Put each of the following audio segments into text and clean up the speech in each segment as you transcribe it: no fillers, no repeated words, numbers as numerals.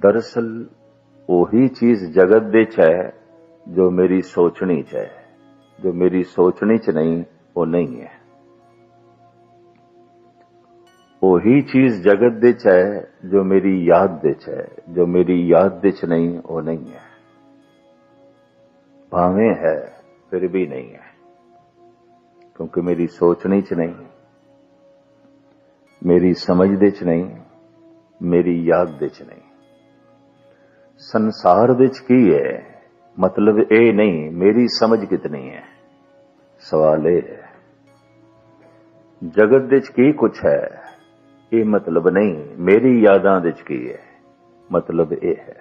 दरअसल ਉਹੀ ਚੀਜ਼ ਜਗਤ ਦੇ ਚ ਹੈ ਜੋ ਮੇਰੀ ਸੋਚਣੀ ਚ ਹੈ। ਜੋ ਮੇਰੀ ਸੋਚਣੀ ਚ ਨਹੀਂ ਉਹ ਨਹੀਂ ਹੈ। ਉਹੀ ਚੀਜ਼ ਜਗਤ ਦੇ ਚ ਹੈ ਜੋ ਮੇਰੀ ਯਾਦ ਦੇ ਚ ਹੈ। ਜੋ ਮੇਰੀ ਯਾਦ ਦੇ ਚ ਨਹੀਂ ਉਹ ਨਹੀਂ ਹੈ। ਭਾਵੇਂ ਹੈ ਫਿਰ ਵੀ नहीं है, क्योंकि मेरी सोचनी च नहीं, मेरी समझ दे च नहीं, मेरी याद दे च नहीं। संसार दे च की है मतलब ये नहीं मेरी समझ कितनी है, सवाल ये है। जगत दे च की कुछ है ये मतलब नहीं मेरी यादां दे च की है, मतलब ये है।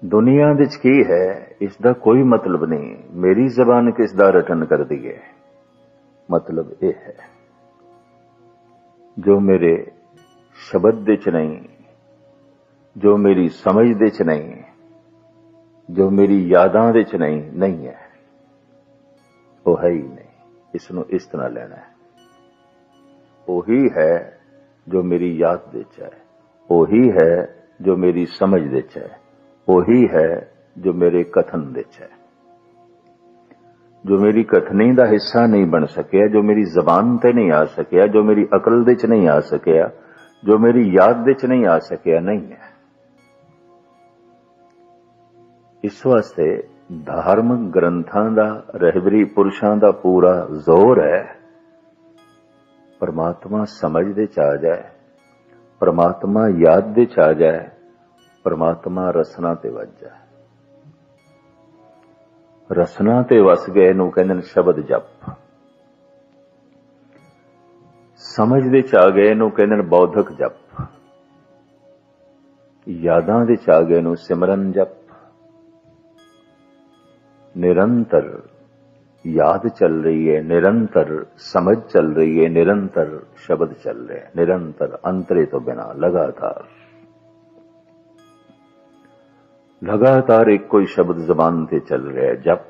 दुनिया दे च की है इसका कोई मतलब नहीं मेरी जबान किसदा रटन कर दी है, मतलब ये है। जो मेरे शब्द दे च नहीं, जो मेरी समझ दे च नहीं, जो मेरी यादां दे च नहीं, नहीं है वो है ही नहीं। इसनों इस तरह लेना है। वही है जो मेरी याद दे च है, वही है जो मेरी समझ दे च है, वही है जो मेरे कथन दे च है। जो मेरी कथनी का हिस्सा नहीं बन सकिया, जो मेरी जबान ते नहीं आ सकिया, जो मेरी अकल दे च नहीं आ सकिया, जो मेरी याद दे च नहीं आ सकिया, नहीं है। इस वास्ते धार्मिक ग्रंथां दा रहबरी पुरुषां दा पूरा जोर है परमात्मा समझ दे च आ जाए, परमात्मा याद दे च आ जाए, परमात्मा रसना ते वज जाए। रसना ते वस गए नूं कहंदे ने शब्द जप, समझ दे च आ गए नूं कहंदे ने बौधक जप, यादां दे च आ गए नूं सिमरन जप। निरंतर याद चल रही है, निरंतर समझ चल रही है, निरंतर शब्द चल रहे हैं, निरंतर अंतरे तो बिना लगातार लगातार एक कोई शब्द जबान से चल रहा है जप,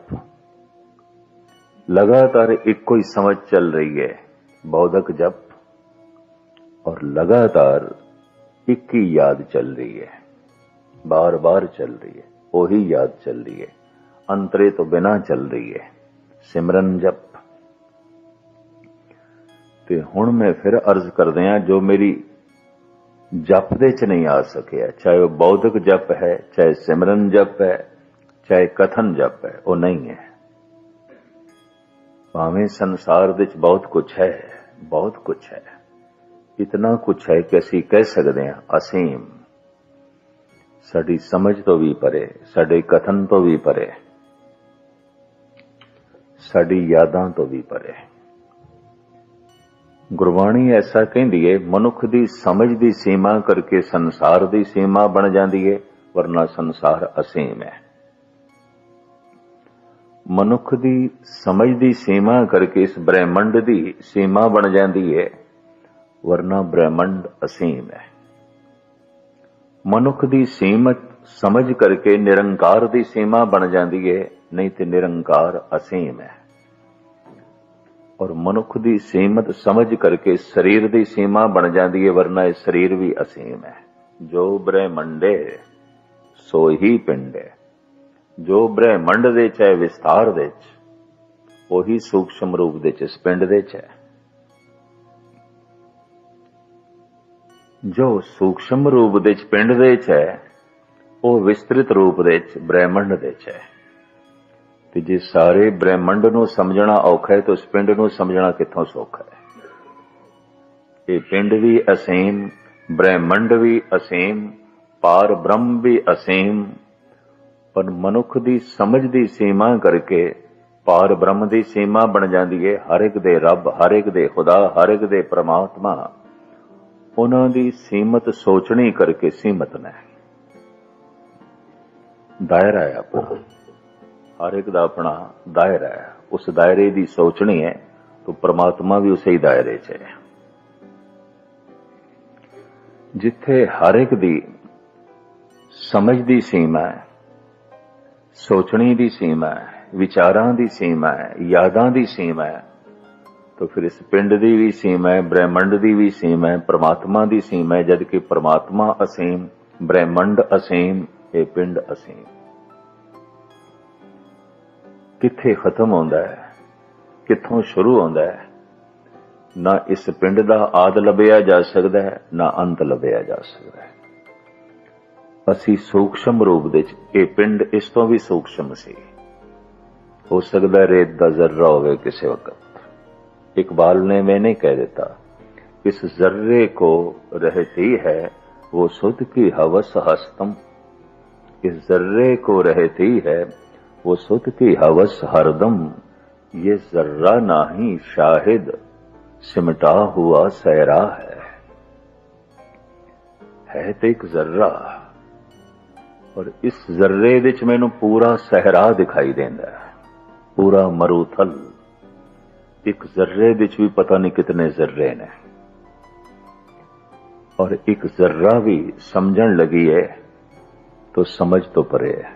लगातार एक कोई समझ चल रही है बौधक जप, और लगातार एक ही याद चल रही है, बार बार चल रही है, वही याद चल रही है, अंतरे तो बिना चल रही है, सिमरन जप। ते हुण मैं फिर अर्ज कर दिया जो मेरी जप दे च नहीं आ सकिया, चाहे वह बौद्धिक जप है, चाहे सिमरन जप है, चाहे कथन जप है, वो नहीं है। भावें संसार दे च बहुत कुछ है, बहुत कुछ है, इतना कुछ है कि असीं कह सकते हैं असीम, साडी समझ तो भी परे, साडे कथन तो भी परे, साडी यादां तो भी परे। गुरबाणी ऐसा कहती है मनुख दी समझ दी सीमा करके संसार दी सीमा बन जाती है, वरना संसार असीम है। मनुख दी समझ दी सीमा करके इस ब्रह्मंड दी सीमा बन जाती है, वरना ब्रह्मंड असीम है। मनुख दी सीमत समझ करके निरंकार दी सीमा बन जाती है, नहीं तो निरंकार असीम है। और मनुख दी सीमत समझ करके शरीर दी सीमा बन जाती है, वरना यह शरीर भी असीम है। जो ब्रह्मंडे सो ही पिंडे, जो ब्रह्मंड दे च है विस्तार दे च, वही सूक्ष्म रूप दे च इस पिंड दे च है। जो सूक्ष्म रूप दे च पिंड दे च है, वो विस्तृत रूप दे च ब्रह्मंड दे च है। ते जे सारे ब्रह्मंड नूं समझना औखा है तो इस पिंड नूं समझना कित्थों सौखा है। ये पिंड भी असीम, ब्रह्मंड भी असीम, पार ब्रह्म भी असीम, पर मनुख दी समझ दी सीमा करके पार ब्रह्म दी सीमा बन जाती है। हर एक दे रब, हर एक दे खुदा, हर एक दे परमात्मा उन्हां दी सीमत सोचनी करके सीमत ने। दायरा है अपना, हर एक दा अपना दायरा है, उस दायरे दी सोचनी है तो परमात्मा भी उसे ही दायरे च है। जिथे हर एक दी समझ दी सीमा है, सोचनी दी सीमा है, विचारां दी सीमा है, यादां दी सीमा है, तो फिर इस पिंड की भी सीम है, ब्रह्मंड की भी सीम है, परमात्मा की सीम है, जबकि परमात्मा असीम, ब्रह्मंड असीम, ये पिंड असीम। किथे खत्म होंदा है, किथों शुरू होंदा है, ना इस पिंड का आद लभ्या जा सकता है, ना अंत लभ्या जा सकता है। असी सूक्ष्म रूप दे ये पिंड इस तो भी सूक्ष्म सी, हो सकता है रेत का जर्रा होवे किसी वक्त। इकबाल ने मैंने कह देता, इस जर्रे को रहती है वो सुध की हवस हस्तम, इस जर्रे को रहती है वो सुध की हवस हरदम, ये जर्रा नाही शाहिद सिमटा हुआ सहरा है तो एक जर्रा, और इस जर्रे विच मैनू पूरा सहरा दिखाई देंदा है, पूरा मरूथल। एक जर्रे विच भी पता नहीं कितने जर्रे ने, और एक जर्रा भी समझण लगी है तो समझ तो परे है,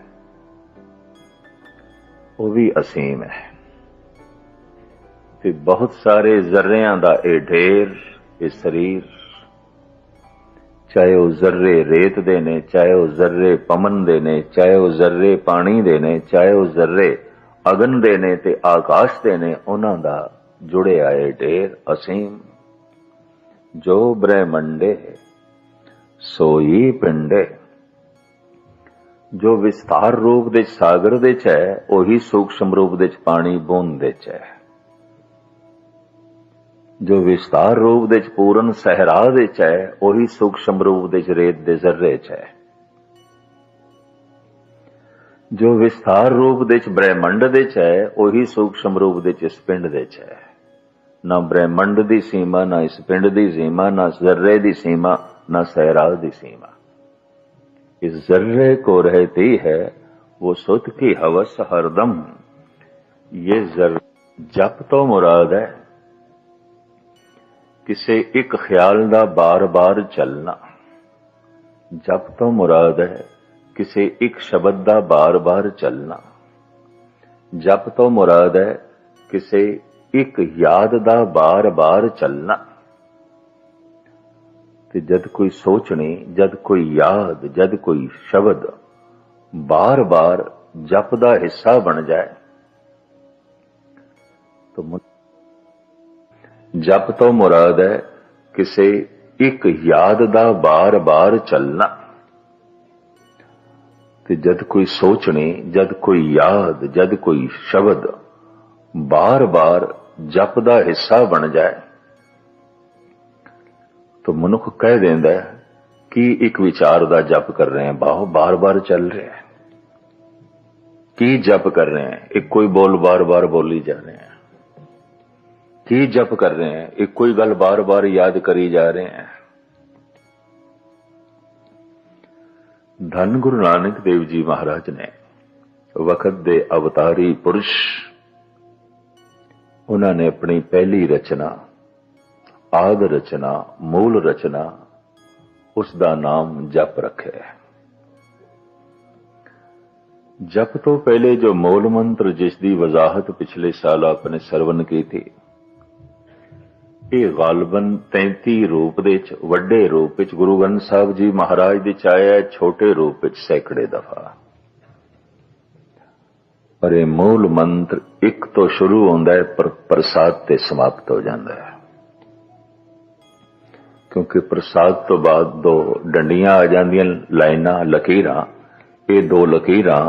वो भी असीम है। ते बहुत सारे जर्रियां दा ये ढेर, ये शरीर, चाहे वो जर्रे रेत दे ने, चाहे वो जर्रे पमन दे ने, चाहे वो जर्रे पानी दे ने, चाहे वो जर्रे अगन दे ने ते आकाश दे ने, उन्हां दा जुड़े आए ढेर असीम। जो ब्रह्मंडे सोई पिंडे, जो विस्तार रूप दे सागर दे च है, ओही सूक्ष्म रूप दे पानी बूंद दे च है। जो विस्तार रूप दे पूर्ण सहरा दे च है, ओही सूक्ष्म रूप दे रेत दे जर्रे च है। जो विस्तार रूप दे ब्रह्मंड दे च है, ओही सूक्ष्म रूप दे इस पिंड दे च है। ना ब्रह्मंड दी सीमा, ना इस पिंड दी सीमा, ना जर्रे दी सीमा, ना सहरा दी सीमा। इस जर्रे को रहती है वो सुध की हवस हरदम, ये जप तो मुराद है किसे एक ख्याल दा बार बार चलना, जप तो मुराद है किसे एक शब्द दा बार बार चलना, जप तो मुराद है किसे एक याद दा बार बार चलना। ते जद कोई सोचनी, जद कोई याद, जद कोई शब्द बार बार जप दा हिस्सा बन जाए तो जप तो मुराद है किसे एक याद दा बार बार चलना। ते जद कोई सोचनी, जद कोई याद, जद कोई शब्द बार बार जप दा हिस्सा बन जाए तो मनुख कह देंदा है कि एक विचार दा जप कर रहे हैं, बार बार चल रहे हैं। की जप कर रहे हैं? एक कोई बोल बार बार बोली जा रहे हैं। की जप कर रहे हैं? एक कोई गल बार बार याद करी जा रहे हैं। धन गुरु नानक देव जी महाराज ने वक्त दे अवतारी पुरुष, उन्होंने अपनी पहली रचना, आद रचना, मूल रचना, उसका नाम जप रखे है। जप तो पहले जो मूल मंत्र जिसकी वजाहत पिछले साल आपने सरवण की थी, ये गालबन 33 रूप दे वड्डे रूप विच गुरु ग्रंथ साहब जी महाराज दे आया, छोटे रूप विच सैकड़े दफा। पर यह मूल मंत्र एक तो शुरू होता है पर प्रसाद ते समाप्त हो जाता है, क्योंकि प्रसाद तो बाद दो डंडियां आ जांदियां, लाइनां, लकीरां। ये दो लकीरां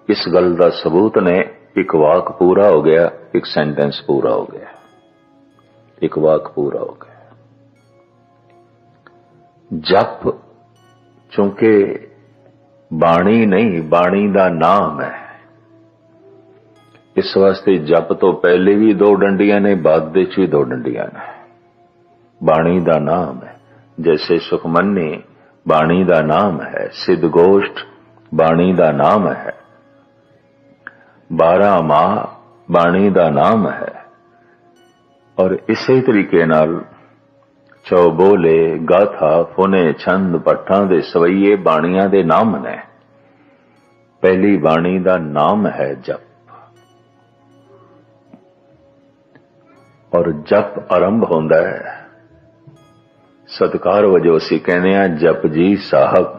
इस गल का सबूत ने, एक वाक पूरा हो गया, एक सेंटेंस पूरा हो गया, एक वाक पूरा हो गया। जप चूंकि बाणी नहीं, बाणी का नाम है, इस वास्ते जप तो पहले भी दो डंडियां ने, बाद दे भी दो डंडियां ने। बाणी का नाम है, जैसे सुखमनी बाणी का नाम है, सिद्ध गोष्ठ बाणी का नाम है, 12 माह बाणी का नाम है। और इसे तरीके नाल चौबोले, गाथा, फुने, छंद, पट्ठां दे सवैये बाणियां दे नाम ने। पहली बाणी का नाम है जप। और जप आरंभ होंदा है। सत्कार वजों असीं कहने आ जप जी साहब।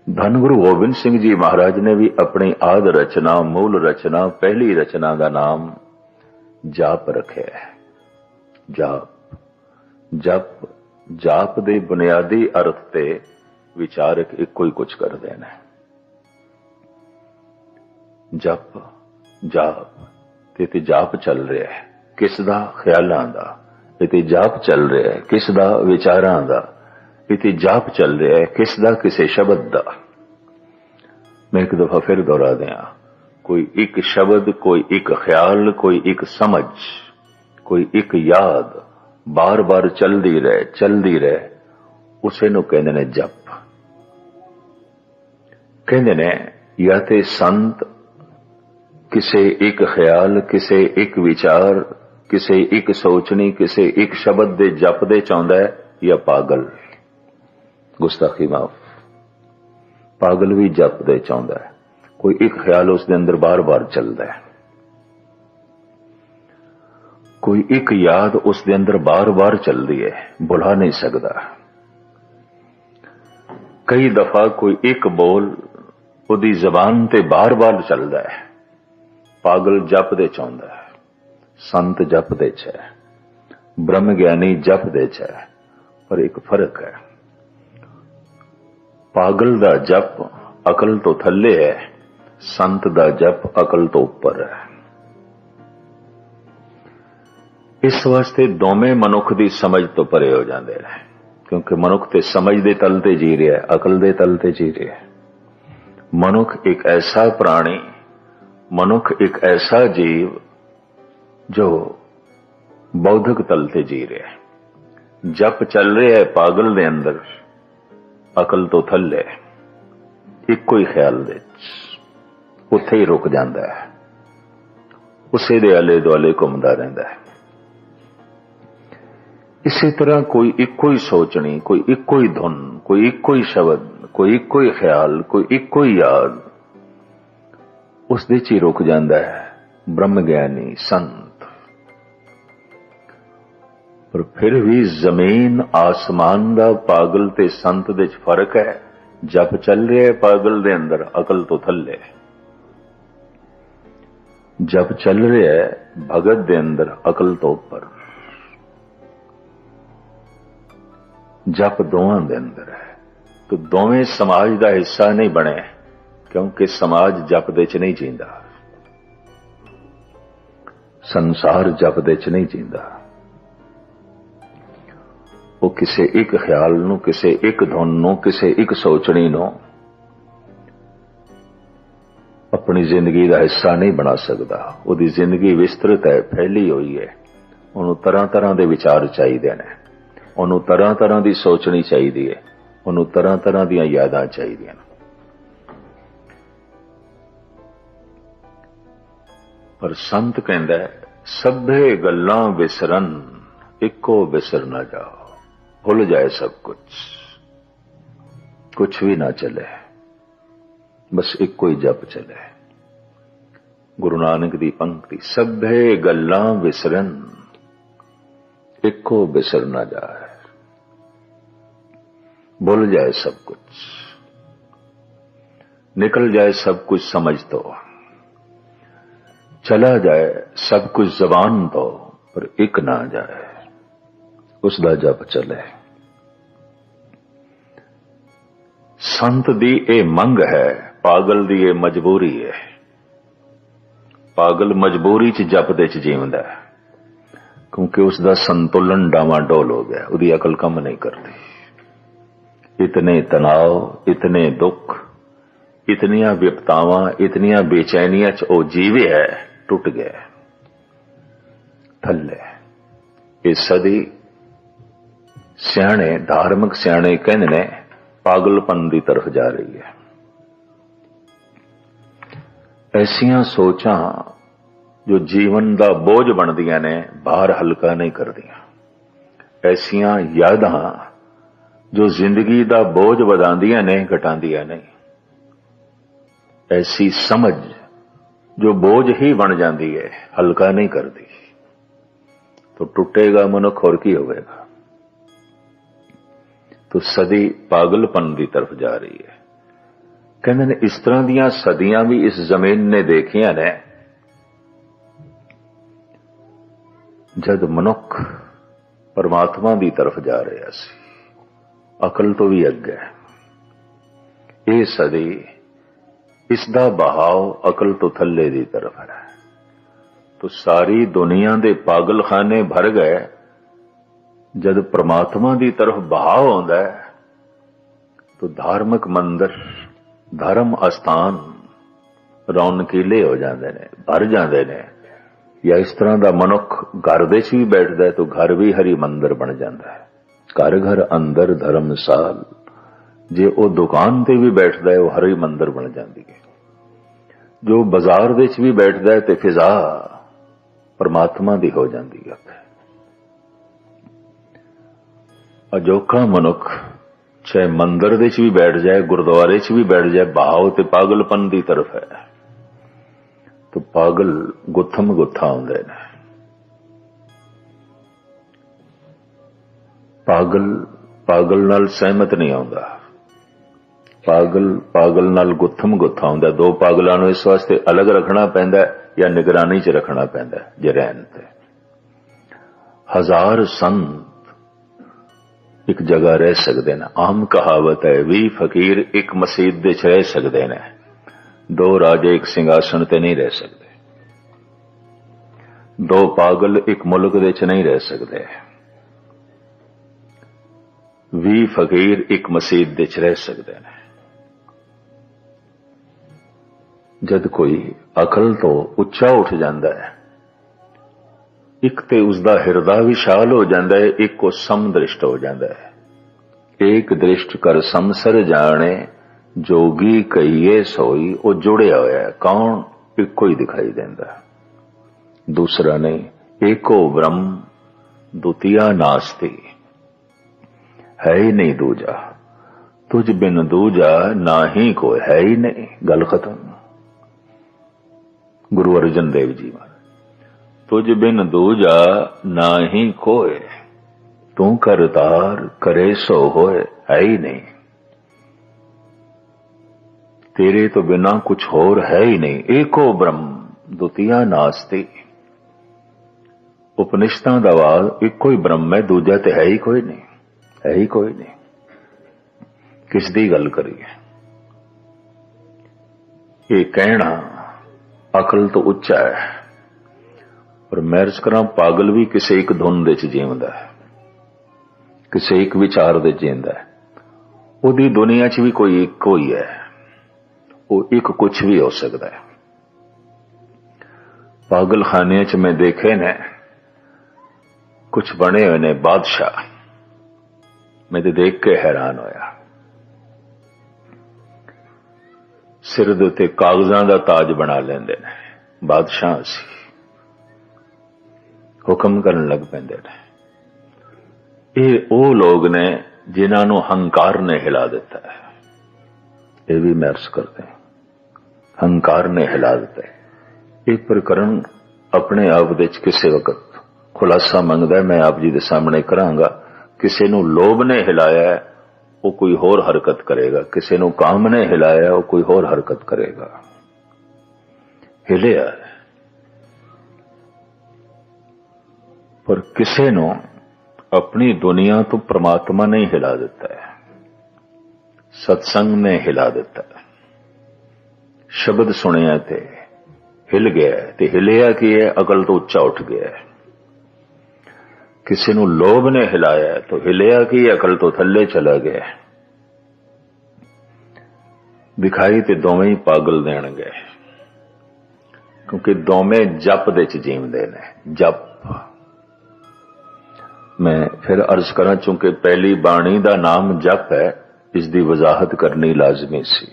धन गुरु गोबिंद सिंह जी महाराज ने भी अपनी आद रचना, मूल रचना, पहली रचना का नाम जाप रखे है। जाप जप जाप दे बुनियादी अर्थ ते विचारक इको ही कुछ कर देना। जप जाप ते जाप चल रहा है किस दा? ख्यालां दा। इते जाप चल रहा है किस दा? विचारां दा। इते जाप चल रहा है किस दा? किसे शब्द दा। मैं एक दफा फिर दोहरा दिया, कोई एक शब्द, कोई एक ख्याल, कोई एक समझ, कोई एक याद बार बार चलती रहे, उसे नु कहंदे ने जप। कहंदे ने या ते संत किसे एक ख्याल, किसे एक विचार, किसे एक सोचनी, किसे एक शब्द दे जप दे चाहुंदा है, या पागल। गुस्ताखी माफ। पागल भी जप दे चाहुंदा है। कोई एक ख्याल उसके अंदर बार बार चलता है, कोई एक याद उसके अंदर बार बार चलती है, भुला नहीं सकता। कई दफा कोई एक बोल उदी जबान ते बार बार चलता है। पागल जप दे चाहुंदा है, संत जप दे च है, ब्रह्म ज्ञानी जप दे च है। पर एक फर्क है, पागल दा जप अकल तो थल्ले है, संत दा जप अकल तो उपर है। इस वास्ते दोवें मनुख दी समझ तो परे हो जाते हैं, क्योंकि मनुख ते समझ दे तल ते जी रहा है, अकल दे तल ते जी रहा है। मनुख एक ऐसा प्राणी, मनुख एक ऐसा जीव जो बौद्धिक तल ते जी रहा है। जप चल रहा है पागल दे अंदर, अकल तो थल्ले, इको ही ख्याल दे उत्थे ही रुक जाता है, उसे दे आले दुआले घूमता रहता है। इसी तरह कोई इको ही सोचनी, कोई इको ही धुन, कोई इको ही शब्द, कोई इको ही ख्याल, कोई इको ही याद उस दे च ही रुक जाता है ब्रह्म ज्ञानी संत। पर फिर भी जमीन आसमान दा पागल ते संत दे च फर्क है। जप चल रहा है पागल दे अंदर, अकल तो थल्ले। जप चल रहा है भगत दे अंदर, अकल तो ऊपर। जप दोवां दे अंदर है, तो दोवें समाज दा हिस्सा नहीं बने, क्योंकि समाज जप दे च नहीं जींदा, संसार जप दे च नहीं जींदा। वो किसे एक ख्याल नू, किसे एक धुन नू, किसे एक सोचनी नू अपनी जिंदगी का हिस्सा नहीं बना सकता। उसकी जिंदगी विस्तृत है, फैली हुई है। उन्होंने तरह तरह के विचार चाहिए ने, उन्होंने तरह तरह की सोचनी चाहिए है, उन्होंने तरह तरह दी यादां चाहिए। पर संत कहंदा है सभे गल्लां विसरन, इको विसर ना जाओ। भूल जाए सब कुछ भी ना चले, बस इको ही जप चले। गुरु नानक दी पंक्ति, सभे गल्लां विसरन, इको विसर ना जाए। भूल जाए सब कुछ, निकल जाए सब कुछ समझ तो, चला जाए सब कुछ जबान तो, पर एक ना जाए, उसदा जप चले। संत दी ए मंग है, पागल दी ए मजबूरी है। पागल मजबूरी च जप दे च जीवंदा है, क्योंकि उसका संतुलन डावाडोल हो गया, उसकी अकल कम नहीं करती। इतने तनाव, इतने दुख, इतनियां विपतावां, इतनियां बेचैनियां च ओ जीवे है, टुट गया थल्ले। ये सदी सियाणे, धार्मिक सियाणे कहने ने पागलपन की तरफ जा रही है। ऐसियां सोचां जो जीवन का बोझ बनदियां ने, भार हल्का नहीं करदियां। ऐसियां यादां जो जिंदगी का बोझ वधांदियां ने, घटांदियां नहीं। ऐसी समझ जो बोझ ही बन जाती है, हल्का नहीं करती। तो टुटेगा मनुख, और की होगा। तो सदी पागलपन की तरफ जा रही है। कहते ने इस तरह दियां सदियां भी इस जमीन ने देखियां ने, जद मनुख परमात्मा की तरफ जा रहा सी, अकल तो भी अगे। ये सदी इसका बहाव अकल तो थल्ले की तरफ है। तो सारी दुनिया के पागलखाने भर गए। जद परमात्मा की तरफ बहाव आंदा है तो धार्मिक मंदिर, धर्म अस्थान रौनकीले हो जाते ने, भर जाते ने। या इस तरह का मनुख घर दे भी बैठता है तो घर भी हरि मंदिर बन जाता है। घर घर अंदर धर्मसाल, जे वो दुकान ते भी बैठता है वो हरि मंदिर बन जाती है। जो बाजार दे भी बैठता है तो फिजा परमात्मा दी हो जाती है। अजोखा मनुख चाहे मंदिर दे भी बैठ जाए, गुरुद्वारे च भी बैठ जाए, बहाव ते पागलपन की तरफ है। तो पागल गुत्थम गुत्था आउंदे ने। पागल पागल नाल सहमत नहीं आउंदा, पागल पागल नाल गुत्थम गुत्था आउंदा। दो पागलों नूं इस वास्ते अलग रखना पैंदा या निगरानी च रखना पैंदा जे रहन ते। हजार संत एक जगह रह सकते हैं। आम कहावत है, 20 फकीर एक मसीत दे रह सकते हैं, 2 राजे एक सिंघासन ते नहीं रह सकते। 2 पागल एक मुल्क दे च नहीं रह सकते। 20 फकीर एक मसीत दे च रह सकते हैं। जद कोई अकल तो उच्चा उठ जाता है, एक ते उसका हिरदा विशाल हो जाता है, एक को समदृष्ट हो जाता है। एक दृष्ट कर समसर जाने, जोगी कहिए सोई। वो जुड़िया होया है। कौन? इको ही दिखाई देता है, दूसरा नहीं। एको ब्रह्म द्वितीया नास्ति, है ही नहीं दूजा। तुझ बिन दूजा ना ही कोई, है ही नहीं। गल खत्म। गुरु अर्जन देव जी महाराज, तुझ बिन दूजा ना ही कोय, तू करतार करे सो होए। है ही नहीं, तेरे तो बिना कुछ और है ही नहीं। एको ब्रह्म द्वितीया नास्ति। उपनिषदां दा वाल इको ही ब्रह्म है, दूजा तो है ही कोई नहीं, है ही कोई नहीं। किस दी गल करिए? ये कहना अकल तो उच्चा है, पर मैं अर्ज करा पागल भी किसी एक धुन दे जीवदा है, किसी एक विचार दे जींदा है। उहदी दुनिया च भी कोई एक कोई है, वो एक कुछ भी हो सकता है। पागल खाने च मैं देखे ने कुछ बने हुए ने बादशाह, मैं तो देख के हैरान होया। सिर दे उत्ते कागजां दा ताज बना लेंदे ने, बादशाह सी, हुक्म करन लग पैंदे ने। ये वो लोग ने जिन्हां नूं हंकार ने हिला दिता है। ये भी मैं अर्ज करते हैं, हंकार ने हिला दिता है। ये प्रकरण अपने आप दे किसी वक्त खुलासा मंगदा है, मैं आप जी दे सामने करांगा। किसी नूं लोभ ने हिलाया है, वो कोई होर हरकत करेगा। किसी नूं काम ने हिलाया है, वो कोई होर हरकत करेगा। हिलिया पर किसी नूं अपनी दुनिया तो परमात्मा ने हिला दिता है, सत्संग ने हिला दिता है। शब्द सुनिया ते हिल गया, ते हिलिया कि है अकल तो उच्चा उठ गया है। किसी नूं लोभ ने हिलाया तो हिलिया कि अकल तो थल्ले चला गया। दिखाई ते दोवें ही पागल देण गए, क्योंकि दोवें जप दे च जीवदे ने। जप मैं फिर अर्ज करा, चूंकि पहली बाणी दा नाम जप है, इसकी वजाहत करनी लाजमी सी।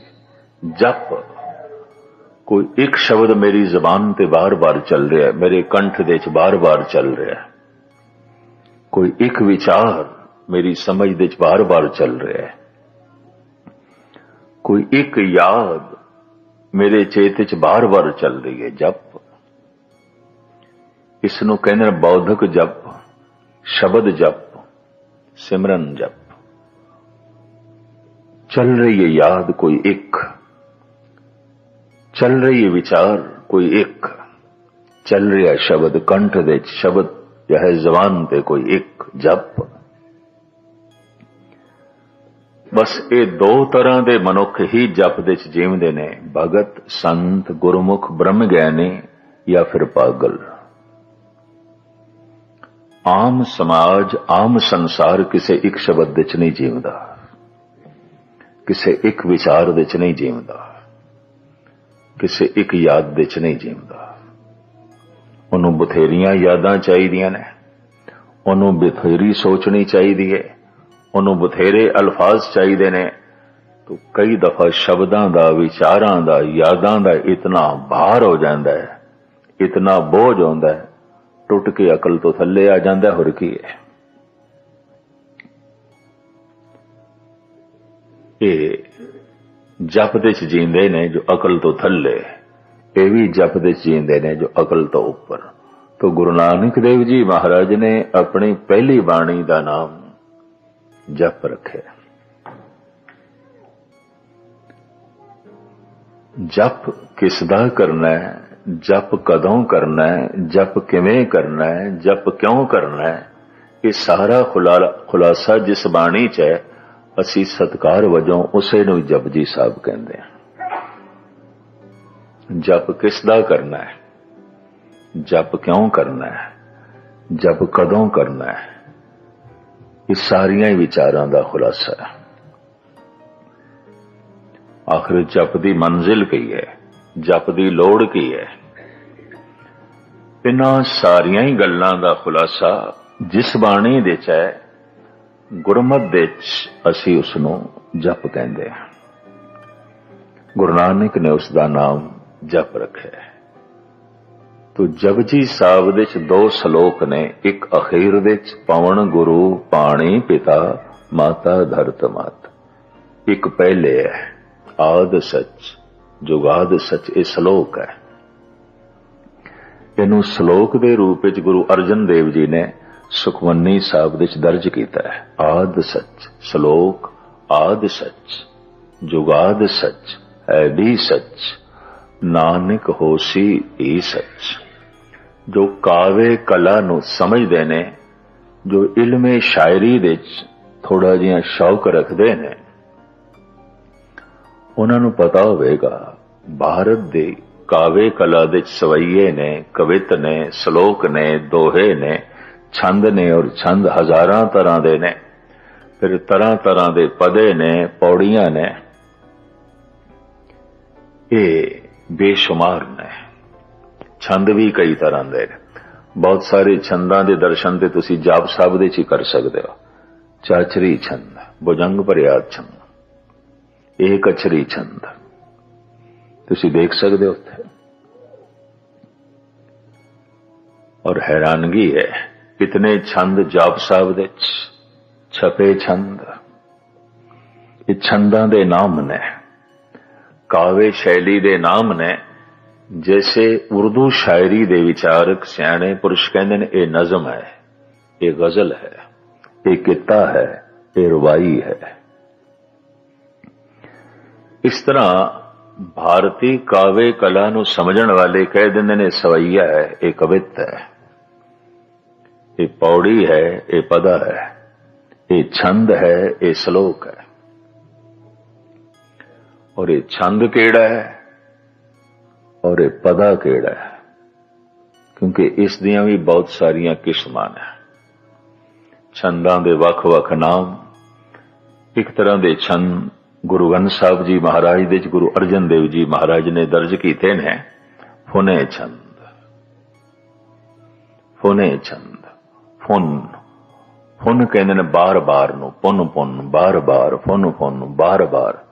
जप कोई एक शब्द मेरी जबान ते बार बार चल रहा है, मेरे कंठ दे च बार बार चल रहा है। कोई एक विचार मेरी समझ दे च बार बार चल रहा है। कोई एक याद मेरे चेते च बार बार चल रही है। जप इसनों कहने बौद्धक जप, शब्द जप, सिमरन जप, चल रही है याद कोई एक, चल रही है विचार कोई एक, चल रहा शब्द कंठ दे शब्द यह जबान ते कोई एक जप। बस ये दो तरह के मनुख ही जप दे जीवते ने, भगत संत गुरमुख ब्रह्म ज्ञानी या फिर पागल। आम समाज आम संसार किसी एक शब्द दे नहीं जीवदा, किसी एक विचार दे नहीं जीवदा, किसी एक याद दे नहीं जीवदा। उन्होंने बथेरियां यादां चाहिदियां ने, उन्होंने बथेरी सोचनी चाहिदी है, उन्होंने बथेरे अल्फाज चाहिए ने। तो कई दफा शब्दां दा, विचारां दा, यादां दा इतना भार हो जाता है, इतना बोझ होता है, टुट के अकल तो थले आ जाता है। होर की है ये जप दे जींदे ने जो अकल तो थले, ये भी जप दे जींदे ने जो अकल तो उपर। तो गुरु नानक देव जी महाराज ने अपनी पहली बाणी का नाम जप रखे। जप किसदा करना है, जप कदों करना है, जप किवें करना है, जप क्यों करना है, ये सारा खुलासा जिस बाणी च है, असी सत्कार वजों उसे नूं जपजी साहब कहंदे हैं। जप किसदा करना है, जप क्यों करना है, जप कदों करना है, ये सारिया विचारां दा खुलासा है। आखिर जप दी मंजिल की है, जप दी लोड़ की है, इन्हां सारिया ही गल्लां दा खुलासा जिस बाणी दे च है, गुरमत दे च असी उसनूं जप कहंदे हां। गुरु नानक ने उसका नाम जप रखे। तो जपजी साहब दे च दो सलोक ने, एक अखीर दे च पवन गुरु पाणी पिता माता धरत मात, एक पहले है आद सच जुगाद सच, ये सलोक है। इनू सलोक दे रूप विच गुरु अर्जन देव जी ने सुखमनी साहब दे च दर्ज किया है। आद सच सलोक, आद सच जुगाद सच है भी सच, नानक होसी ई सच। जो कावे कला नू समझदे ने, जो इल्मे शायरी दे थोड़ा जिहा शौक रखते ने, उन्हां नू पता होवेगा भारत दे कावे कला दे सवैये ने, कवित ने, सलोक ने, दोहे ने, छंद ने, और छंद हजारां तरह दे ने, फिर तरह तरह दे पदे ने, पौड़ियां ने, ये बेशुमार ने। छंद भी कई तरह दे, बहुत सारे छंदां दे दर्शन ते तुसी जाप साहब दे च कर सकते हो। चाचरी छंद, भुजंग भरियाद छंद, एक अछरी छंद तुसी देख सकते हो उत्थे। और हैरानगी है इतने छंद जाप साहब दे छपे छंद, ये छंदां दे नाम ने, कावे शैली दे नाम ने। जैसे उर्दू शायरी दे विचारक सियाणे पुरुष कहंदे ने ये नज़म है, ये गजल है, ये कित्ता है, ये रुबाई है। इस तरह भारतीय कावे कला नू समझण वाले कह देंदे ने सवैया है, ये कवित है, ये पौड़ी है, ये पदा है, ये छंद है, ये सलोक है। और ये छंद केड़ा है और ये पदा केड़ा है, क्योंकि इस दियां भी बहुत सारियां किस्मां ने। छंदां दे वख-वख नाम, एक तरह दे छंद गुरु ग्रंथ साहब जी महाराज दे गुरु अर्जन देव जी महाराज ने दर्ज कीते ने। फुने छंद, फुने छंद, फुन फुन कहंदे ने बार बार नूं, पुन पुन बार बार, फुन फुन बार बार।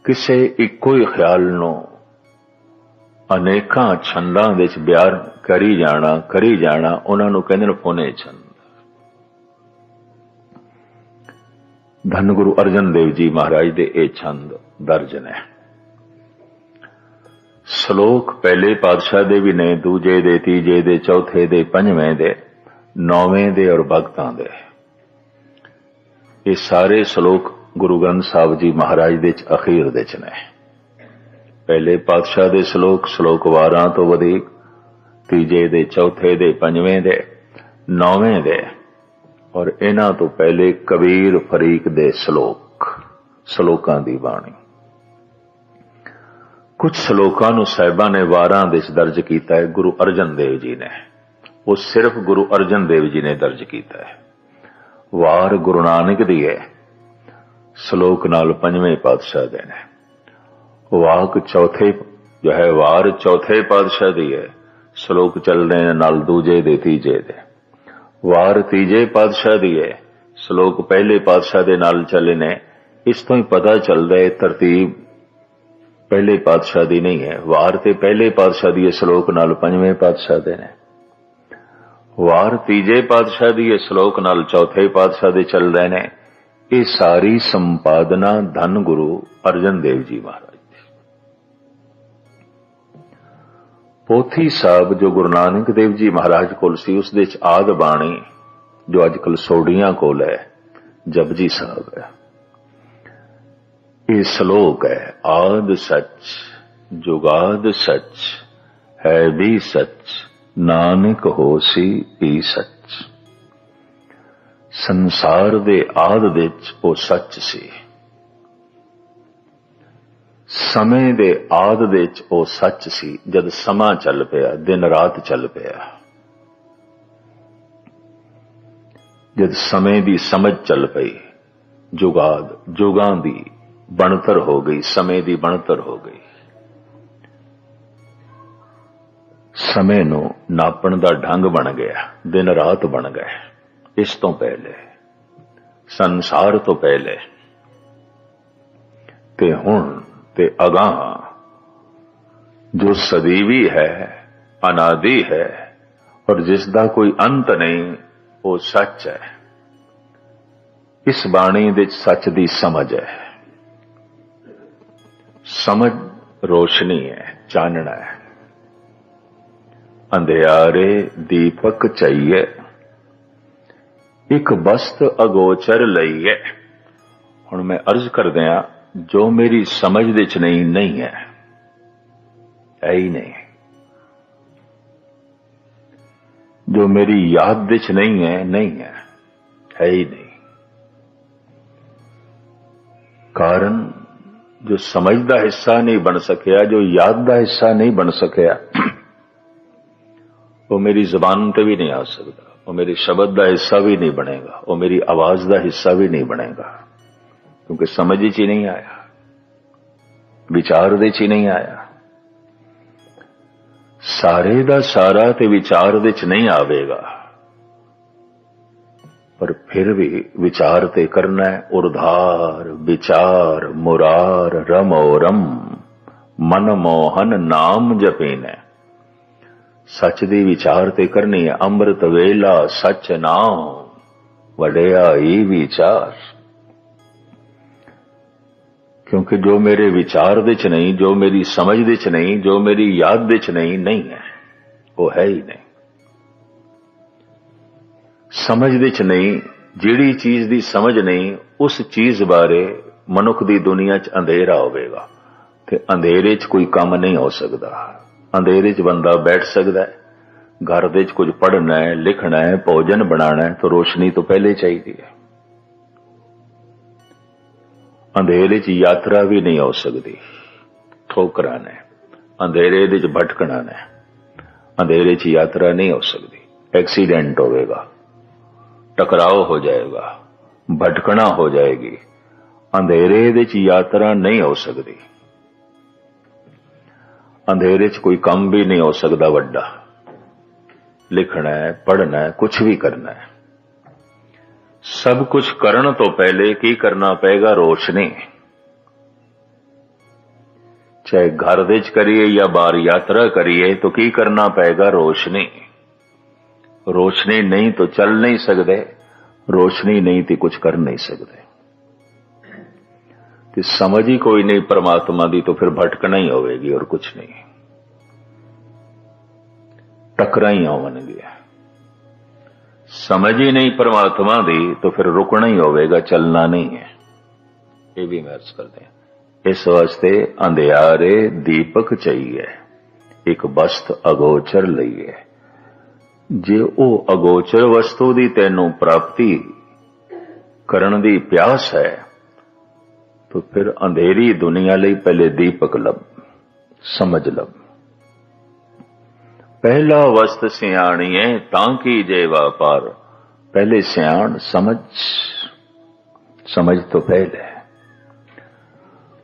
किसे इक्को ही ख्याल नूं अनेकां छंदां दे विच बयान करी जाना, उन्हां नूं कहंदे ने फुने छंद। धन गुरु अर्जन देव जी महाराज दे ये छंद दर्ज ने। श्लोक पहले पातशाह दे भी ने, दूजे दे, तीजे दे, चौथे दे, पंजवें दे, नौवें दे और भगतां दे। ये सारे श्लोक गुरु ग्रंथ साहब जी महाराज दे अखीर दे च ने। पहले पातशाह दे श्लोक 12 तो वधिक, तीजे दे, चौथे दे, पंजवें दे, नौवें दे, और इन्हां तो पहले कबीर फरीक दे श्लोकां दी बाणी। कुछ श्लोकां नूं साहिबां ने वारां दे दर्ज कीता है गुरु अर्जन देव जी ने। वो सिर्फ गुरु अर्जन देव जी ने दर्ज कीता है। वार गुरु नानक दी है, श्लोक नाल पंजवें पातशाह दे ने। वाक चौथे जो है वार चौथे पातशाह दी है, श्लोक चल रहे नाल दूजे दे तीजे दे। वार तीजे पातशाह दी है, श्लोक पहले पातशाह दे नाल चले ने। इस तो ही पता चलता है तरतीब पहले पातशाह दी नहीं है। वार ते पहले पातशाह दी है, श्लोक नाल पंजवें पातशाह दे ने। वार तीजे पातशाह दी है, श्लोक नाल चौथे पातशाह दे चल रहे ने। ये सारी संपादना धन गुरु अर्जन देव जी महाराज। पोथी साहब जो गुरु नानक देव जी महाराज कोल सी, उस दे च आद बाणी जो अजकल सोडियां कोल है, जपजी साहब है। ये श्लोक है, आद सच जुगाद सच है भी सच, नानक होसी भी सच। संसार दे आद विच वो सच सी, समय दे आद विच वो सच सी। जद समा चल पिया, दिन रात चल पिया, जद समय दी समझ चल पई, जुगाद जुगां दी बनतर हो गई, समय दी बनतर हो गई। समय नू नापण दा ढंग बन गया, दिन रात बन गए। इस तो पहले संसार तो पहले ते हुण ते अगाह जो सदीवी है, अनादि है, और जिसदा कोई अंत नहीं, वो सच है। इस बाणी विच सच दी समझ है। समझ रोशनी है, चानना है। अंधियारे दीपक चाहिए, एक बस्त अगोचर लईए। हुण मैं अर्ज कर दिया, जो मेरी समझ दे च नहीं है ही नहीं। जो मेरी याद दे च नहीं है ही नहीं। कारण जो समझ दा हिस्सा नहीं बन सकिया, जो याद दा हिस्सा नहीं बन सकिया, वो मेरी जुबान ते भी नहीं आ सकता। वो मेरे शब्द दा हिस्सा भी नहीं बनेगा, वो मेरी आवाज दा हिस्सा भी नहीं बनेगा, क्योंकि समझ ही नहीं आया, विचार दे च नहीं आया। सारे दा सारा ते विचार दे च नहीं आवेगा, पर फिर भी विचार ते करना है। उर्धार विचार मुरार रमो रम, मन मोहन नाम जपीने। सच दी विचार ते करनी है। अमृत वेला सच नाम, वडिया ही विचार। क्योंकि जो मेरे विचार दे च नहीं, जो मेरी समझ दे च नहीं, जो मेरी याद दे च नहीं है, वो है ही नहीं। समझ दे च नहीं, जिहड़ी चीज दी समझ नहीं, उस चीज बारे मनुख दी दुनिया च अंधेरा होवेगा, ते अंधेरे च कोई काम नहीं हो सकता। अंधेरे च बंदा बैठ सकता है, घर दे च कुछ पढ़ना है, लिखना है, भोजन बनाना है, तो रोशनी तो पहले चाहिए है। अंधेरे च यात्रा भी नहीं हो सकती, ठोकरा ने अंधेरे दे च भटकना ने, अंधेरे च यात्रा नहीं हो सकती। एक्सीडेंट होवेगा, टकराव हो जाएगा, भटकना हो जाएगी। अंधेरे दे च यात्रा नहीं हो सकती। अंधेरे च कोई काम भी नहीं हो सकता वड्डा, लिखना है, पढ़ना है, कुछ भी करना है। सब कुछ करने तो पहले की करना पड़ेगा? रोशनी। चाहे घर दे च करिए या बाहर यात्रा करिए, तो की करना पड़ेगा? रोशनी। रोशनी नहीं तो चल नहीं सकते, रोशनी नहीं तो कुछ कर नहीं सकते। तो समझ ही कोई नहीं परमात्मा दी, तो फिर भटकना ही होगी और कुछ नहीं, टकरा ही होवणगियां। समझ ही नहीं परमात्मा दी तो फिर रुकना ही होगा, चलना नहीं है। ये भी मैं अर्ज करते हैं। इस वास्ते अंधियारे दीपक चाहिए, एक वस्त अगोचर लईए। जे वो अगोचर वस्तु दी तैनू प्राप्ति करन दी प्यास है तो फिर अंधेरी दुनिया लई पहले दीपक लब, समझ लब। पहला वस्त सियाणीए तां की जे व्यापार। पहले सियाण समझ, समझ तो पहले।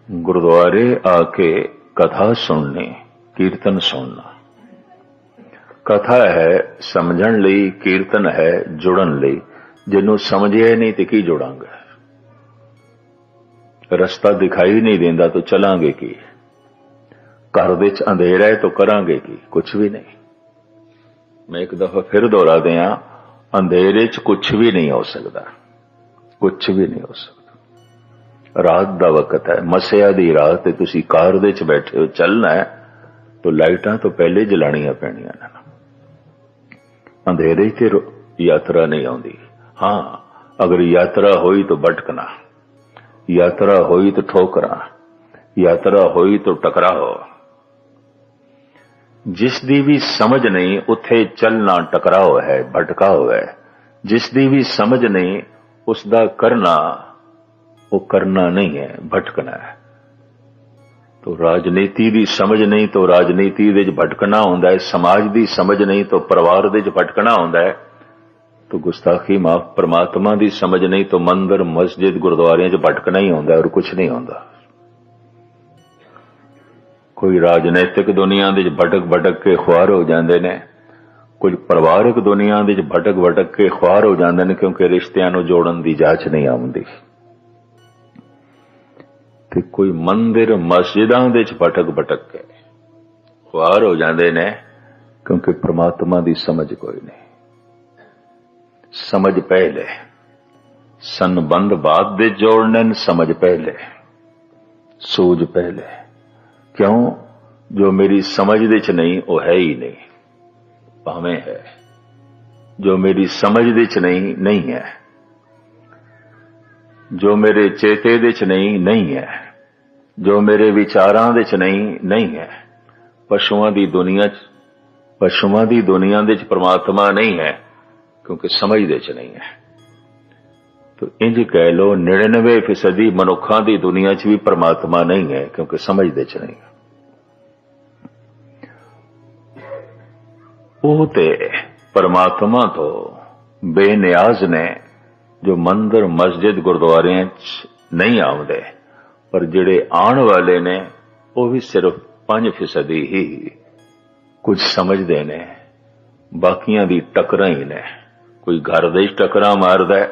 गुरुद्वारे आके कथा सुननी, कीर्तन सुनना। कथा है समझण लई, कीर्तन है जुड़न लई। जिन्हों समझिया नहीं तो की जुड़ांगे? रस्ता दिखाई नहीं देंदा तो चलांगे की? घर विच अंधेरा है तो करांगे की? कुछ भी नहीं। मैं एक दफा फिर दोहरा दिया, अंधेरे च कुछ भी नहीं हो सकता, कुछ भी नहीं हो सकता। रात दा वक्त है, मसिया दी रात, तुसी कार दे च बैठे हो, चलना है तो लाइटां तो पहले जलानियां पैणियां ने। अंधेरे च यात्रा नहीं आउंदी। हां, अगर यात्रा होई तो भटकना, यात्रा होई तो ठोकरा, यात्रा होई तो टकराओ। जिस दी भी समझ नहीं उथे चलना टकराओ है, भटकाओ है। जिस दी भी समझ नहीं उसदा करना, वो करना नहीं है, भटकना है। तो राजनीति दी समझ नहीं तो राजनीति दे भटकना होंदा है। समाज दी समझ नहीं तो परिवार दे भटकना होंदा है। तो गुस्ताखी माफ, परमात्मा दी समझ नहीं तो मंदिर मस्जिद गुरुद्वारे च भटकना ही होंदा है और कुछ नहीं होंदा। कोई राजनैतिक दुनिया दे भटक भटक के ख्वार हो जाते ने, कुछ परिवारक दुनिया दे भटक भटक के ख्वार हो जाते हैं, क्योंकि रिश्तियां नूं जोड़न दी जाच नहीं आउंदी। ते कोई मंदिर मस्जिदां दे भटक भटक के ख्वार हो जाते ने, क्योंकि परमात्मा दी समझ कोई नहीं। समझ पहले, संबंध बाद दे जोड़ने, समझ पहले, सूझ पहले। क्यों? जो मेरी समझ दे च नहीं वो है ही नहीं, भावें है। जो मेरी समझ दे च नहीं, नहीं है। जो मेरे चेते दे च नहीं, नहीं है। जो मेरे विचारां दे च नहीं, नहीं है। पशुआं दी दुनिया च, पशुआं दी दुनिया दे च परमात्मा नहीं है, क्योंकि समझ दे च नहीं है। तो इंज कह लो 99% मनुखा दी दुनिया च भी परमात्मा नहीं है, क्योंकि समझ दे च नहीं है। वो ते परमात्मा तो बेनियाज ने, जो मंदिर मस्जिद गुरुद्वारे नहीं आउंदे, पर जिहड़े आने वाले ने वो भी सिर्फ 5% ही कुछ समझते ने, बाकियां दी टकरां ही ने। कोई घर दे टकरां मारदा है,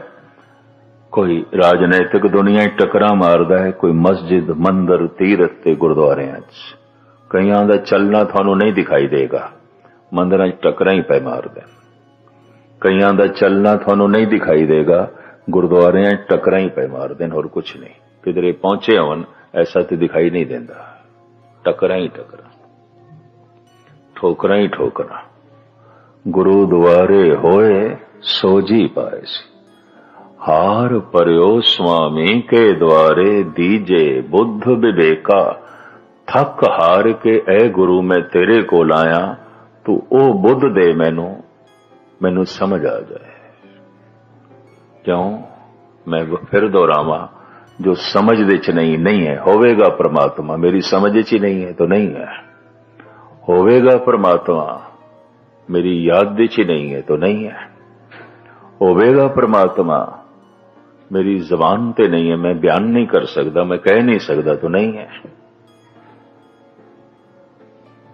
कोई राजनैतिक दुनिया टकरां मारदा है, कोई मस्जिद मंदिर तीरथ ते गुरुद्वारियां च। कईयां दा चलना थानू नहीं दिखाई देगा, मंदिरां च टकरां ही पे मारदे। कईयां दा चलना थानू नहीं दिखाई देगा, गुरुद्वारियां च टकरां ही पे मारदे, और कुछ नहीं। किधरे पहुंचे होन ऐसा तो दिखाई नहीं देता, टकरां ही टकरां, ठोकरां ही ठोकरां। गुरु द्वारे होए सोजी पाए सी, हार परयो स्वामी के द्वारे दीजे बुद्ध विवेका। थक हार के ए गुरु मैं तेरे को लाया, तू ओ बुद्ध दे मैनू, मैनू समझ आ जाए। क्यों? मैं फिर दोहरावा, जो समझ दे च नहीं, नहीं है। होवेगा परमात्मा, मेरी समझ च ही नहीं है तो नहीं है। होवेगा परमात्मा, मेरी याद दे च ही नहीं है तो नहीं है। होवेगा परमात्मा, मेरी जबान पे नहीं है, मैं बयान नहीं कर सकता, मैं कह नहीं सकता तो नहीं है।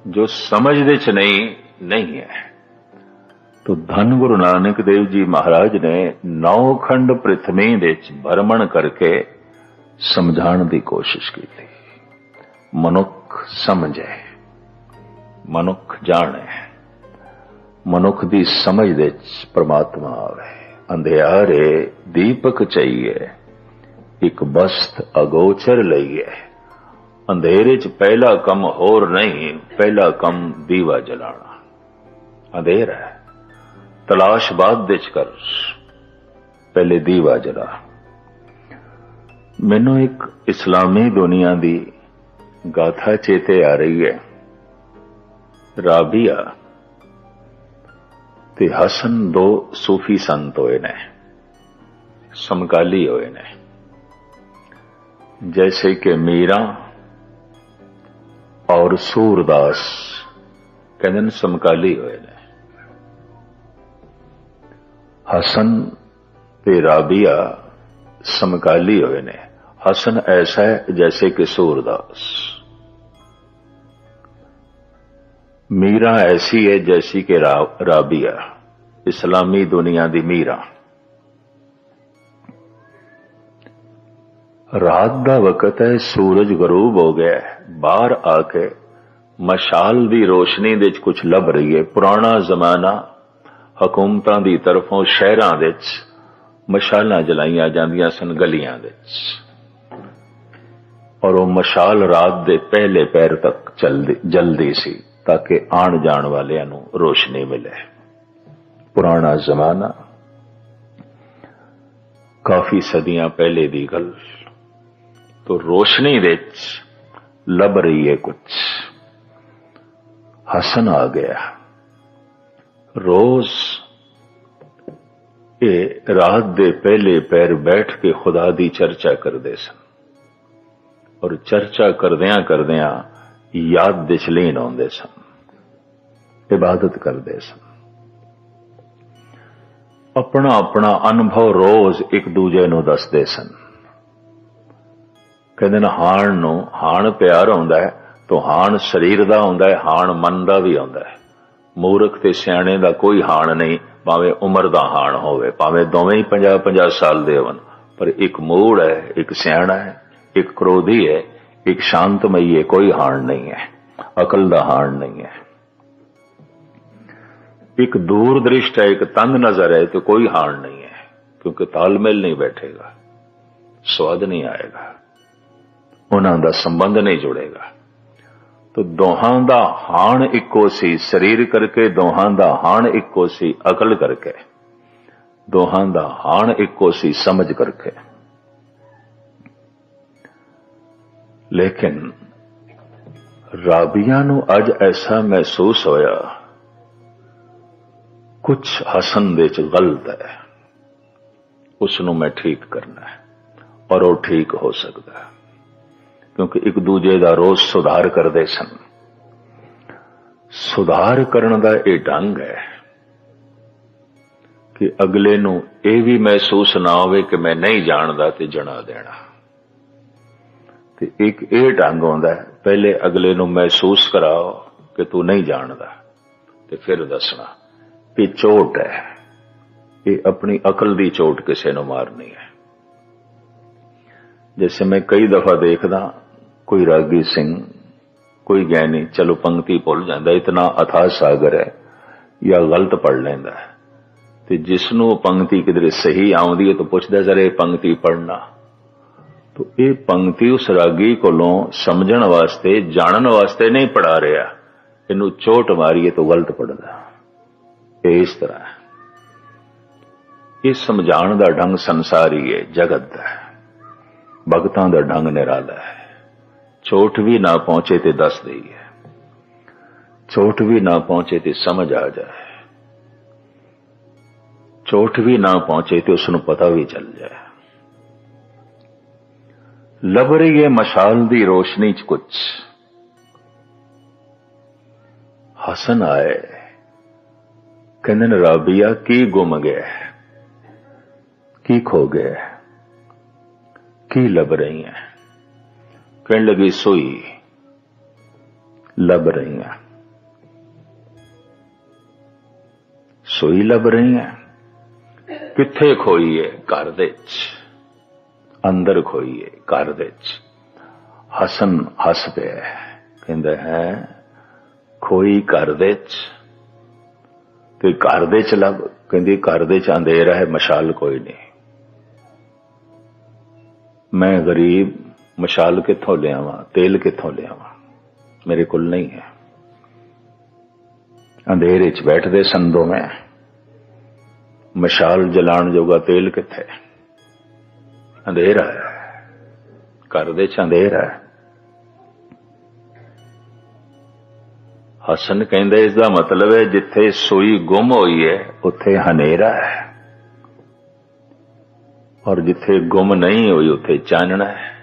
जो समझ दे च नहीं, नहीं है। तो धन गुरु नानक देव जी महाराज ने 9 खंड पृथ्वी दे भ्रमण करके समझाने की कोशिश की थी। मनुख समझे, मनुख जाने, मनुख दी समझ दे परमात्मा आवे। अंधियारे दीपक चाहिए, एक बस्त अगोचर लईए। अंधेरे च पहला कम होर नहीं, पहला कम दीवा जलाना। अंधेरा है, तलाश बाद विच कर, पहले दीवा जला। मैनू एक इस्लामी दुनिया दी गाथा चेते आ रही है। राबिया ते हसन दो सूफी संत होए ने, समकाली होए ने, जैसे कि मीरा और सूरदास कहते हैं समकाली होए ने। हसन ते राबिया समकाली होए ने। हसन ऐसा है जैसे कि सूरदास, मीरा ऐसी है जैसी कि राबिया, इस्लामी दुनिया दी मीरा। रात दा वक्त है, सूरज गरूब हो गया है, बाहर आके मशाल दी रोशनी दे कुछ लभ रही है। पुराना जमाना हुकूमतां दी तरफों शहरां दे मशालां जलाईयां जांदियां सन गलियां दे, और वो मशाल रात दे पहले पैर तक जलदी सी ताकि आण जाण वालियां नूं रोशनी मिले। पुराना जमाना, काफी सदियां पहले दी गल। तो रोशनी दे लभ रही है कुछ। हसन आ गया। रोज ये रात दे पहले पैर बैठ के खुदा दी चर्चा करदे सन, और चर्चा करदियां करदियां याद दे च लीन आउंदे सन, इबादत करदे सन। अपना अपना अनुभव रोज एक दूजे नूं दसदे सन। कहते ने हाण नूं हाण प्यार हुंदा है, तो हाण शरीर दा हुंदा है, हाण मन दा भी हुंदा है। मूर्ख ते सियाणे दा कोई हाण नहीं, भावें उम्र दा हाण होवे, भावें दोवें ही 50-50 साल दे होवन, पर एक मूड़ है, एक सियाणा है, एक क्रोधी है, एक शांतमयी है, कोई हाण नहीं है, अकल दा हाण नहीं है। एक दूरदृष्ट है, एक तंग नजर है, तो कोई हाण नहीं है, क्योंकि तालमेल नहीं बैठेगा, स्वाद नहीं आएगा, उन्हां दा संबंध नहीं जुड़ेगा। तो दोहां दा हाण इक्को सी, शरीर करके दोहां दा हाण इक्को सी, अकल करके दोहां दा हाण इक्को सी, समझ करके। लेकिन राबिया नूं अज ऐसा महसूस होया कुछ हसन दे च गलत है, उसनूं मैं ठीक करना है, और वो ठीक हो सकता है, क्योंकि एक दूजे दा रोज सुधार करदे सन। सुधार करन दा ये ढंग है कि अगले नूं ये भी महसूस ना होवे कि मैं नहीं जानदा ते जना देना। ते एक ये ढंग होंदा है, पहले अगले नूं महसूस कराओ कि तू नहीं जानदा, ते फिर दसना। ये चोट है, ये अपनी अकल दी चोट किसी नूं मारनी है। जैसे मैं कई दफा देखदा, कोई रागी सिंह, कोई ज्ञानी, चलो पंक्ति भुल जाता, इतना अथाह सागर है, या गलत पढ़ लेंदा है, ते जिसनों पंक्ति किधरे सही आउंदी है तो पुछदा जरा ये पंक्ति पढ़ना। तो ये पंक्ति उस रागी कोलों समझण वास्ते, जानन वास्ते नहीं पढ़ा रहा, इनू चोट मारीए तो गलत पढ़दा। ये इस तरह है। ये समझाण दा ढंग संसारी है, जगत दा है, भगतां दा ढंग निराला है। चोट भी ना पहुंचे ते दस देइए, चोट भी ना पहुंचे ते समझ आ जाए, चोट भी ना पहुंचे तो उसनूं पता भी चल जाए। लभ रही है मशाल दी रोशनी च कुछ। हसन आए, कहंदे राबिया की गुम गया, की खो गया, की लभ रही है? कहने लगी सोई लभ रही है, सोई लभ रही है। किथे खोई है? घर दे च, अंदर खोई है, घर दे च। हसन हस पे कहंदा है खोई घर दे च, ते घर दे च लभ। कहंदी घर दे च अंधेरा है, मशाल कोई नहीं। मैं गरीब, मशाल कित्थों लियावां, तेल कित्थों लियावां, मेरे कोल नहीं है। अंधेरे च बैठदे सन दोवें, मशाल जलाण जोगा तेल किथे? अंधेरा है, घर दे च अंधेरा है। हसन कहंदे इसका मतलब है जिथे सोई गुम हुई है उत्थे हनेरा है, और जिथे गुम नहीं हुई उत्थे चानना है।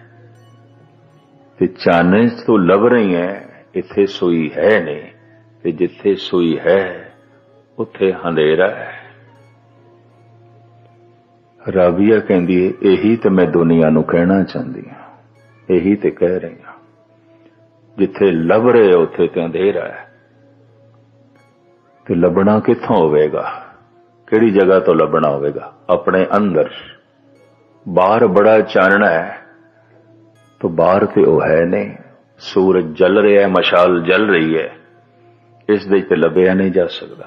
ते चानने तो लभ रही है, इथे सोई है नहीं, ते जिथे सोई है उत्थे अंधेरा है। राबिया कहती है यही तो मैं दुनिया नूं कहना चाहती हूं, यही तो कह रही हूं, जिथे लभ रहे उत्थे ते अंधेरा है। तो लभना कित्थों होवेगा? किहड़ी जगह तो लभना होवेगा? अपने अंदर। बाहर बड़ा चानना है तो बाहर तो वह है नहीं। सूरज जल रहा है, मशाल जल रही है, इस दे ते लभ्या नहीं जा सकता।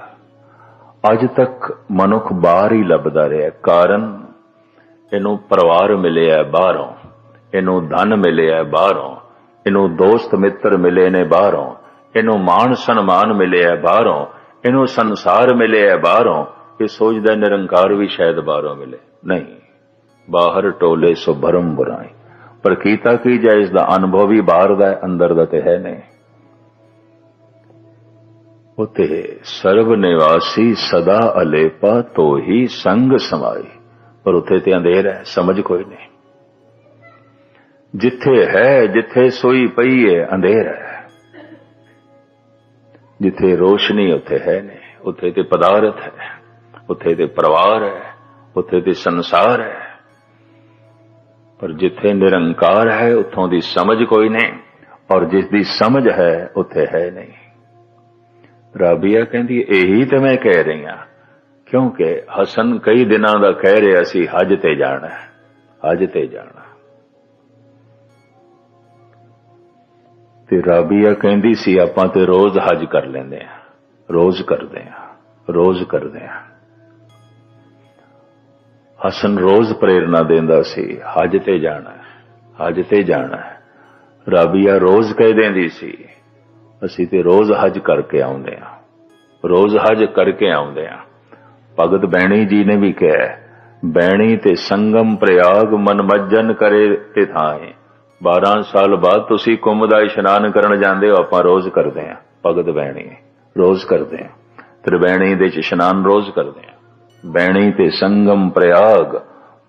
अज तक मनुख बाहर ही लभदा रहा, कारण इनू परिवार मिले है बाहरों, इनू धन मिले है बाहरों, इनू दोस्त मित्र मिले ने बाहरों, इनू मान सन्मान मिले है बाहरों, इनू संसार मिले है बाहरों। ये सोचदा निरंकार भी शायद बाहरों मिले नहीं। बाहर टोले सो भरम बुराई, पर कीता की जाए इसका अनुभव ही बाहर का अंदर का तो है नहीं। उते सर्व निवासी सदा अलेपा तो ही संग समाई, पर उथे ते अंधेर है, समझ कोई नहीं। जिथे है, जिथे सोई पई है अंधेर है, जिथे रोशनी उथे है नहीं। उथे ते पदार्थ है, उथे ते परिवार है, उथे ते संसार है, पर जिथे निरंकार है उथों दी समझ कोई नहीं, और जिसदी समझ है उथे है नहीं। राबिया कहती यही तो मैं कह रही हां, क्योंकि हसन कई दिनों का कह रहा सी हज ते जाना है, हज ते जाना। ते राबिया कहती सी आपां ते रोज हज कर लेंदे हां, रोज करदे हां, रोज करदे हां। हसन रोज प्रेरणा देंदा सी हज ते जाना है, हज ते जाना है। राबिया रोज कह देंदी सी असी ते रोज हज करके आउंदे हां, रोज हज करके आउंदे हां। भगत बैणी जी ने भी कहा, बैणी ते संगम प्रयाग मन मज्जन करे ते थाए। 12 साल बाद तुसी कुंभ दा इशनान करन जांदे हो, आपां रोज करदे हां। भगत बैणी रोज करदे हां, त्रिवैणी दे च इशनान रोज करदे हां। बैणी ते संगम प्रयाग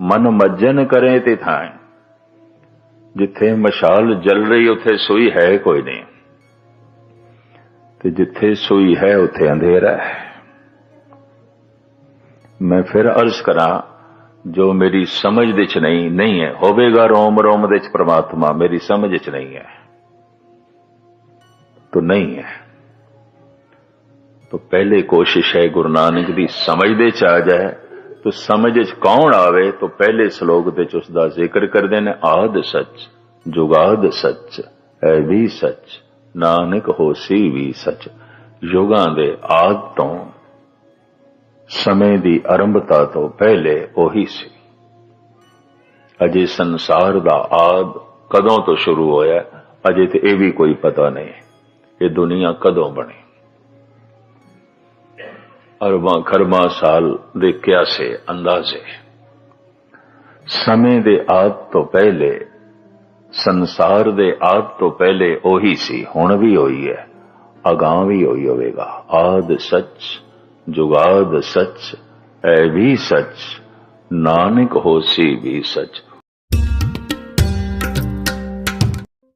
मन मज्जन करे ते थाए। जिथे मशाल जल रही उथे सोई है कोई नहीं, ते जिथे सोई है उथे अंधेरा है। मैं फिर अर्ज करा, जो मेरी समझ दे च नहीं है, होवेगा रोम रोम दे च परमात्मा, मेरी समझ च नहीं है तो नहीं है। तो पहले कोशिश है गुरु नानक दी समझ दे च आ जाए, तो समझ च कौन आवे तो पहले श्लोक दे च उसदा जिक्र करदे ने, आद सच जुगाद सच है भी सच नानक होसी भी सच। युगां दे आद तो समय दी आरंभता तो पहले ओही सी। अजे संसार दा आद कदों तो शुरू होया, अजे तो यह भी कोई पता नहीं ये दुनिया कदों बनी। अरबां खरबां साल दे क्यासे अंदाजे। समय दे आद तो पहले, संसार दे आद तो पहले ओही सी, हुण भी होई है, अगां भी होई होवेगा। आद सच जुगाद सच है भी सच नानक होसी भी सच।